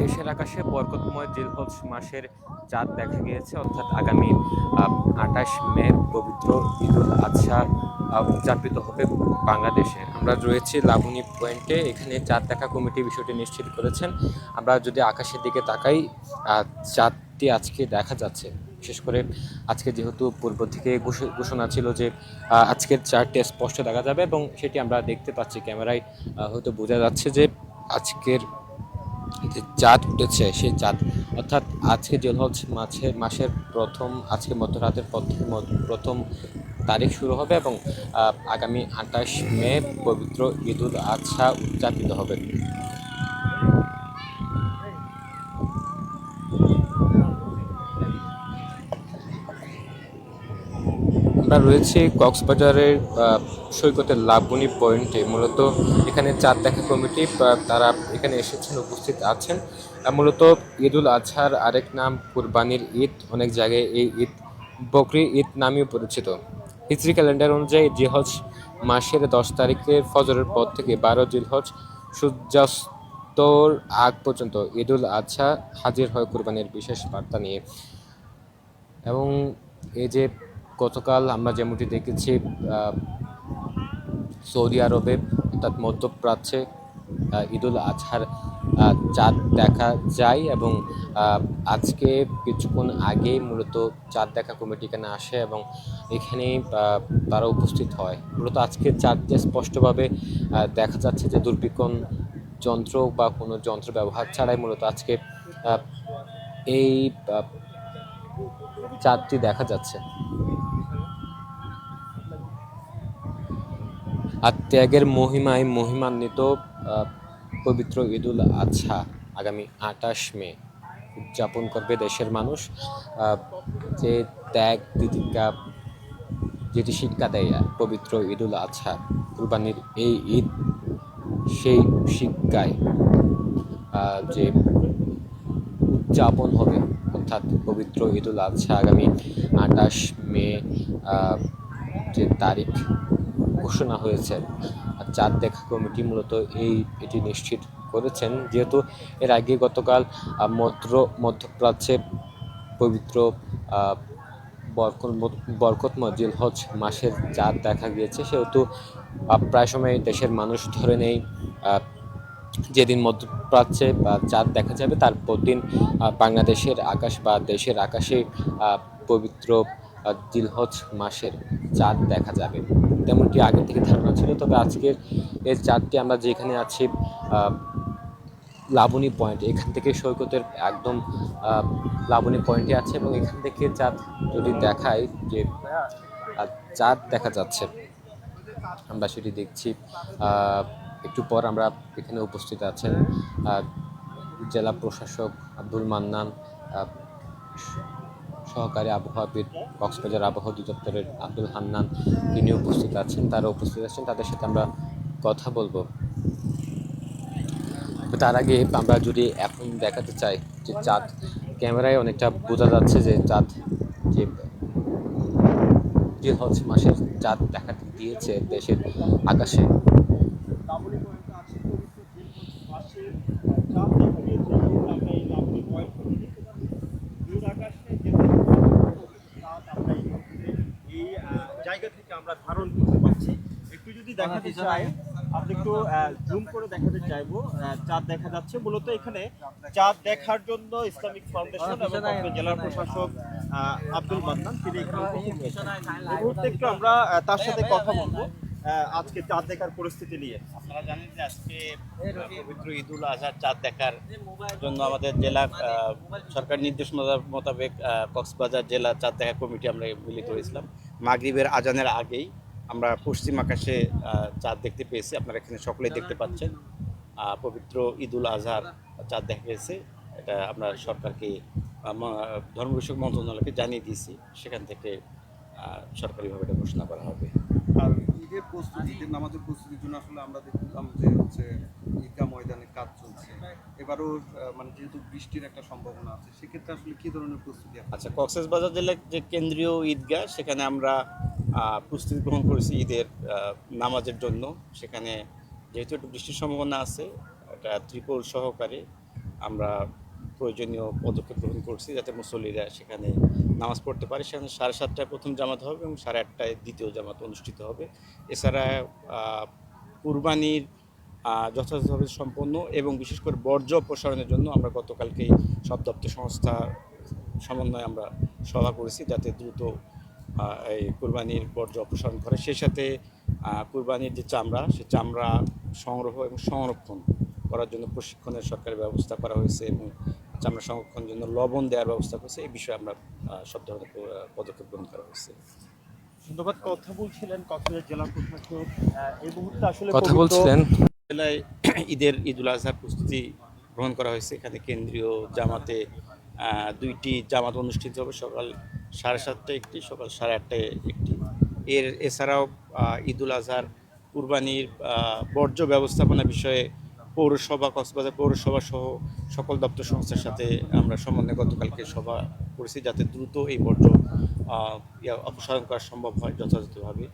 দেশের আকাশে বরকতময় জিলহজ মাসের চাঁদ দেখা গিয়েছে, অর্থাৎ আগামী ২৮ মে পবিত্র ঈদুল আজহা উদযাপিত হবে বাংলাদেশে। আমরা রয়েছি লাবণী পয়েন্টে, এখানে চাঁদ দেখা কমিটি বিষয়টি নিশ্চিত করেছেন। আমরা যদি আকাশের দিকে তাকাই, চাঁদটি আজকে দেখা যাচ্ছে। বিশেষ করে আজকে যেহেতু পূর্ব থেকে ঘোষণা ছিল যে আজকের চাঁদটি স্পষ্ট দেখা যাবে, এবং সেটি আমরা দেখতে পাচ্ছি ক্যামেরায়। হয়তো বোঝা যাচ্ছে যে আজকের যে চাঁদ উঠেছে সেই চাঁদ, অর্থাৎ আজকে জিলহজ মাসের প্রথম, আজকে মধ্যরাতের পর থেকে প্রথম তারিখ শুরু হবে, এবং আগামী ২৮ মে পবিত্র ঈদুল আজহা উদযাপিত হবে। আমরা রয়েছি কক্সবাজারের সৈকতের লাবণী পয়েন্টে। মূলত এখানে চাঁদ দেখা কমিটি তারা এখানে এসেছেন, উপস্থিত আছেন। মূলত ঈদুল আজহার আরেক নাম কুরবানির ঈদ, অনেক জায়গায় এই ঈদ বকরি ঈদ নামেও পরিচিত। হিজরি ক্যালেন্ডার অনুযায়ী জিলহজ মাসের 10 তারিখের ফজরের পর থেকে 12 জিলহজ সূর্যাস্তর আগ পর্যন্ত ঈদুল আজহা হাজির হয় কুরবানির বিশেষ বার্তা নিয়ে। এবং এই যে গতকাল আমরা যেমনটি দেখেছি, সৌদি আরবে অর্থাৎ মধ্যপ্রাচ্যে ঈদুল আজহার চাঁদ দেখা যায়, এবং আজকে কিছুক্ষণ আগেই মূলত চাঁদ দেখা কমিটি এখানে আসে এবং এখানে তারা উপস্থিত হয়। মূলত আজকে চাঁদকে স্পষ্টভাবে দেখা যাচ্ছে যে দূরবীক্ষণ যন্ত্র বা কোনো যন্ত্র ব্যবহার ছাড়াই মূলত আজকে এই চাঁদটি দেখা যাচ্ছে। আর ত্যাগের মহিমায় মহিমান্বিত পবিত্র ঈদুল আজহা আগামী ২৮ মে উদযাপন করবে দেশের মানুষ। যে ত্যাগ তিতিক্ষা যেটি শিক্ষা দেয় পবিত্র ঈদুল আজহা, কুরবানির এই ঈদ, সেই শিক্ষায় যে উদযাপন হবে, অর্থাৎ পবিত্র ঈদুল আজহা আগামী ২৮ মে যে তারিখ ঘোষণা হয়েছে। চাঁদ দেখা কমিটি মূলত এটি নিশ্চিত করেছেন, যেহেতু এর আগে গতকাল মধ্যপ্রাচ্যে পবিত্র বরকতময় জিলহজ মাসের চাঁদ দেখা গিয়েছে, সেহেতু প্রায় সময় দেশের মানুষ ধরে নেই যেদিন মধ্যপ্রাচ্যে চাঁদ দেখা যাবে তারপর দিন বাংলাদেশের আকাশ বা দেশের আকাশে পবিত্র জিলহজ মাসের চাঁদ দেখা যাবে, তেমনটি আগে থেকে ধারণা ছিল। তবে আজকের এই চাঁদটি আমরা যেখানে আছি লাবণী পয়েন্ট, এখান থেকে সৈকতের একদম লাবণী পয়েন্টে আছে, এবং এখান থেকে চাঁদ যদি দেখায় যে চাঁদ দেখা যাচ্ছে, আমরা সেটি দেখছি। একটু পর আমরা এখানে উপস্থিত আছেন জেলা প্রশাসক আব্দুল মান্নান, সহকারী আবহাওয়াবিদ কক্সবাজার আবহাওয়া অধিদপ্তরের আব্দুল হান্নান, তিনি উপস্থিত আছেন, তাদের সাথে আমরা কথা বলবো। তার আগে আমরা যদি এখন দেখাতে চাই যে চাঁদ, ক্যামেরায় অনেকটা বোঝা যাচ্ছে যে চাঁদ যে জিলহজ মাসের চাঁদ দেখা দিয়েছে দেশের আকাশে। জায়গা থেকে আমরা ধারণ করতে পারছি। একটু যদি দেখাতে চাই, আপনি একটু জুম করে দেখাতে চাইবো, চাঁদ দেখা যাচ্ছে। মূলত এখানে চাঁদ দেখার জন্য ইসলামিক ফাউন্ডেশন এবং জেলা প্রশাসক আব্দুল মান্নান তিনি এখানে উপস্থিত হয়েছেন। এই মুহূর্তে একটু আমরা তার সাথে কথা বলবো আজকে চাঁদ দেখার পরিস্থিতি নিয়ে। আপনারা জানেন যে আজকে পবিত্র ঈদুল আজহার চাঁদ দেখার জন্য আমাদের জেলা সরকার নির্দেশনা মোতাবেক কক্সবাজার জেলা চাঁদ দেখা কমিটি আমরা মিলিত হয়েছিলাম। মাগরিবের আজানের আগেই আমরা পশ্চিম আকাশে চাঁদ দেখতে পেয়েছি। আপনারা এখানে সকলেই দেখতে পাচ্ছেন পবিত্র ঈদুল আজহার চাঁদ দেখা গেছে। এটা আমরা সরকারকে ধর্ম বিষয়ক মন্ত্রণালয়কে জানিয়ে দিয়েছি, সেখান থেকে সরকারিভাবে এটা ঘোষণা করা হবে। আর ঈদের প্রস্তুতি, ঈদের নামাজের প্রস্তুতির জন্য আসলে আমরা দেখলাম যে হচ্ছে ঈদগাহ ময়দানে কাজ চলছে। এবারও মানে যেহেতু বৃষ্টির একটা সম্ভাবনা আছে, সেক্ষেত্রে আসলে কী ধরনের প্রস্তুতি? আচ্ছা, কক্সবাজার জেলার যে কেন্দ্রীয় ঈদগাহ, সেখানে আমরা প্রস্তুতি গ্রহণ করেছি ঈদের নামাজের জন্য। সেখানে যেহেতু একটু বৃষ্টির সম্ভাবনা আছে, এটা ত্রিপল সহকারে আমরা প্রয়োজনীয় পদক্ষেপ গ্রহণ করছি যাতে মুসল্লিরা সেখানে নামাজ পড়তে পারে। সেখানে 7:30টায় প্রথম জামাত হবে এবং 8:30টায় দ্বিতীয় জামাত অনুষ্ঠিত হবে। এছাড়া কুরবানির যথাযথভাবে সম্পন্ন এবং বিশেষ করে বর্জ্য অপসারণের জন্য আমরা গতকালকেই সব দপ্তর সংস্থা সমন্বয়ে আমরা সভা করেছি যাতে দ্রুত এই কুরবানির বর্জ্য অপসারণ করে। সেই সাথে কুরবানির যে চামড়া, সেই চামড়া সংগ্রহ এবং সংরক্ষণ করার জন্য প্রশিক্ষণের সরকারি ব্যবস্থা করা হয়েছে এবং চামড়া সংরক্ষণের জন্য লবণ দেওয়ার ব্যবস্থা করেছে। এই বিষয়ে আমরা সব ধরনের পদক্ষেপ গ্রহণ করা হয়েছে। ধন্যবাদ। কথা বলছিলেন কক্সবাজার জেলা প্রশাসক। এই মুহূর্তে আসলে কথা বলছিলেন জেলায় ঈদুল আজহার প্রস্তুতি গ্রহণ করা হয়েছে। এখানে কেন্দ্রীয় জামাতে 2টি জামাত অনুষ্ঠিত হবে, সকাল 7:30টায় একটি, সকাল 8:30টায় একটি। এছাড়াও ঈদুল আজহার কুরবানির বর্জ্য ব্যবস্থাপনা বিষয়ে পৌরসভা, কক্সবাজার পৌরসভা সহ সকল দপ্তর সংস্থার সাথে আমরা সমন্বয়ে গতকালকে সভা করেছি যাতে দ্রুত এই বর্জ্য অপসারণ করা সম্ভব হয় যথাযথভাবে।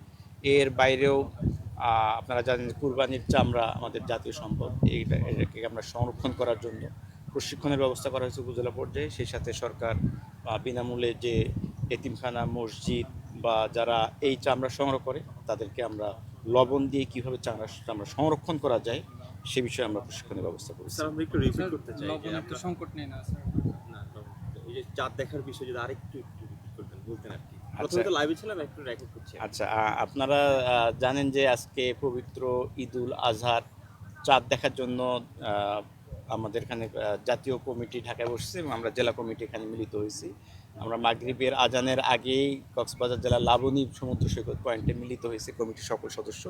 এর বাইরেও আপনারা জানেন কুরবানির চামড়া আমাদের জাতীয় সম্পদ, এটাকে আমরা সংরক্ষণ করার জন্য প্রশিক্ষণের ব্যবস্থা করা হয়েছে উপজেলা পর্যায়ে। সেই সাথে সরকার বিনামূল্যে যে এতিমখানা, মসজিদ বা যারা এই চামড়া সংগ্রহ করে তাদেরকে আমরা লবণ দিয়ে কীভাবে চামড়া সংরক্ষণ করা যায় সে বিষয়ে আমরা প্রশিক্ষণের ব্যবস্থা করেছি। স্যার, আমরা একটু রিপিট করতে চাই যে লবণের তো সংকট নেই না স্যার। না, এই যে চাঁদ দেখার বিষয় যদি আরেকটু রিপিট করতেন, বলতেন আর কি। আচ্ছা। প্রথমে তো লাইভে ছিলাম, একটু রেকর্ড করছি। আচ্ছা, আপনারা জানেন যে আজকে পবিত্র ঈদুল আজহার চাঁদ দেখার জন্য আমাদের এখানে জাতীয় কমিটি ঢাকায় বসেছে এবং আমরা জেলা কমিটি এখানে মিলিত হয়েছি। আমরা মাগরিবের আজানের আগেই কক্সবাজার জেলার লাবণী সমুদ্র সৈকত পয়েন্টে মিলিত হয়েছে কমিটির সকল সদস্য।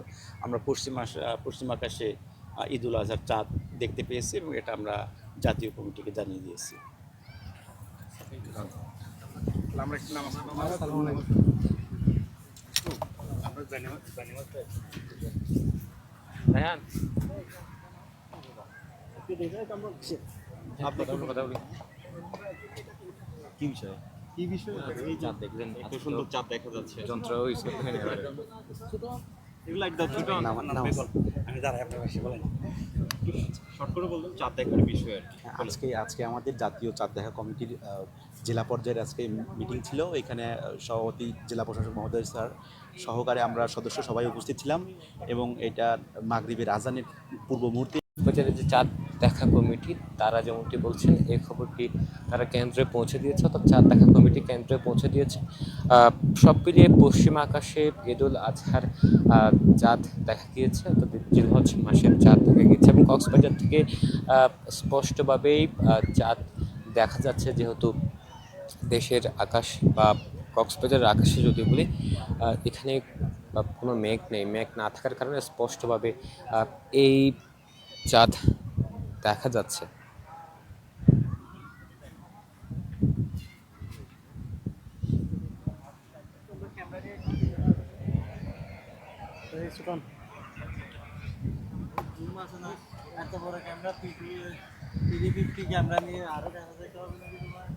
আমরা পশ্চিম আকাশে ঈদুল আজহার চাঁদ দেখতে পেয়েছি এবং এটা আমরা জাতীয় কমিটিকে জানিয়ে দিয়েছি। আমরা একটু নামাজ রায়হান, আপনি কথা বলি। কি বিষয়? কি বিষয়? এই চাঁদ দেখলেন, এত সুন্দর চাঁদ দেখা যাচ্ছে। যন্ত্র এগুলো একদম ছোট। আমি দাঁড়াই, আপনার পাশে বলেন। শর্ট করে বললাম চাঁদ দেখার বিষয় আর কি। আজকে আমাদের জাতীয় চাঁদ দেখা কমিটির জেলা পর্যায়ের আজকে মিটিং ছিল। এখানে সভাপতি জেলা প্রশাসক মহোদয় স্যার সহকারে আমরা সদস্য সবাই উপস্থিত ছিলাম এবং এটা মাগরিবের আজানের পূর্ব মুহূর্তে বাজারে যে চাঁদ দেখা কমিটি তারা যেমনটি বলছেন এই খবরটি তারা কেন্দ্রে পৌঁছে দিয়েছে, অর্থাৎ চাঁদ দেখা কমিটি কেন্দ্রে পৌঁছে দিয়েছে। সব মিলিয়ে পশ্চিম আকাশে ঈদুল আজহার চাঁদ দেখা গিয়েছে, অর্থাৎ জিলহজ মাসের চাঁদ দেখা গিয়েছে এবং কক্সবাজার থেকে স্পষ্টভাবেই চাঁদ দেখা যাচ্ছে। যেহেতু দেশের আকাশ বা কক্সবাজারের আকাশে যদি বলি, এখানে কোনো মেঘ নেই, মেঘ না থাকার কারণে স্পষ্টভাবে এই চাঁদ দেখা যাচ্ছে। এত বড় ক্যামেরা, 350 ক্যামেরা নিয়ে আরো দেখা যাইতে হবে নাকি তোমার?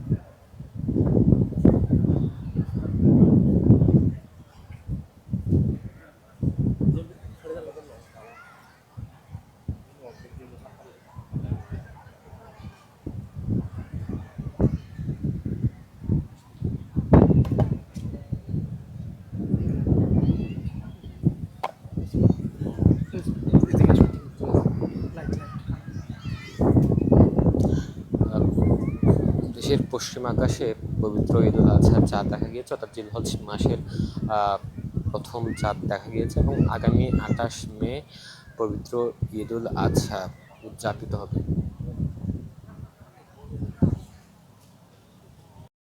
দেশের পশ্চিম আকাশে পবিত্র ঈদুল আজহার চাঁদ দেখা গিয়েছে, অর্থাৎ জিলহজ মাসের প্রথম চাঁদ দেখা গিয়েছে এবং আগামী 28 মে পবিত্র ঈদুল আজহা উদযাপিত হবে।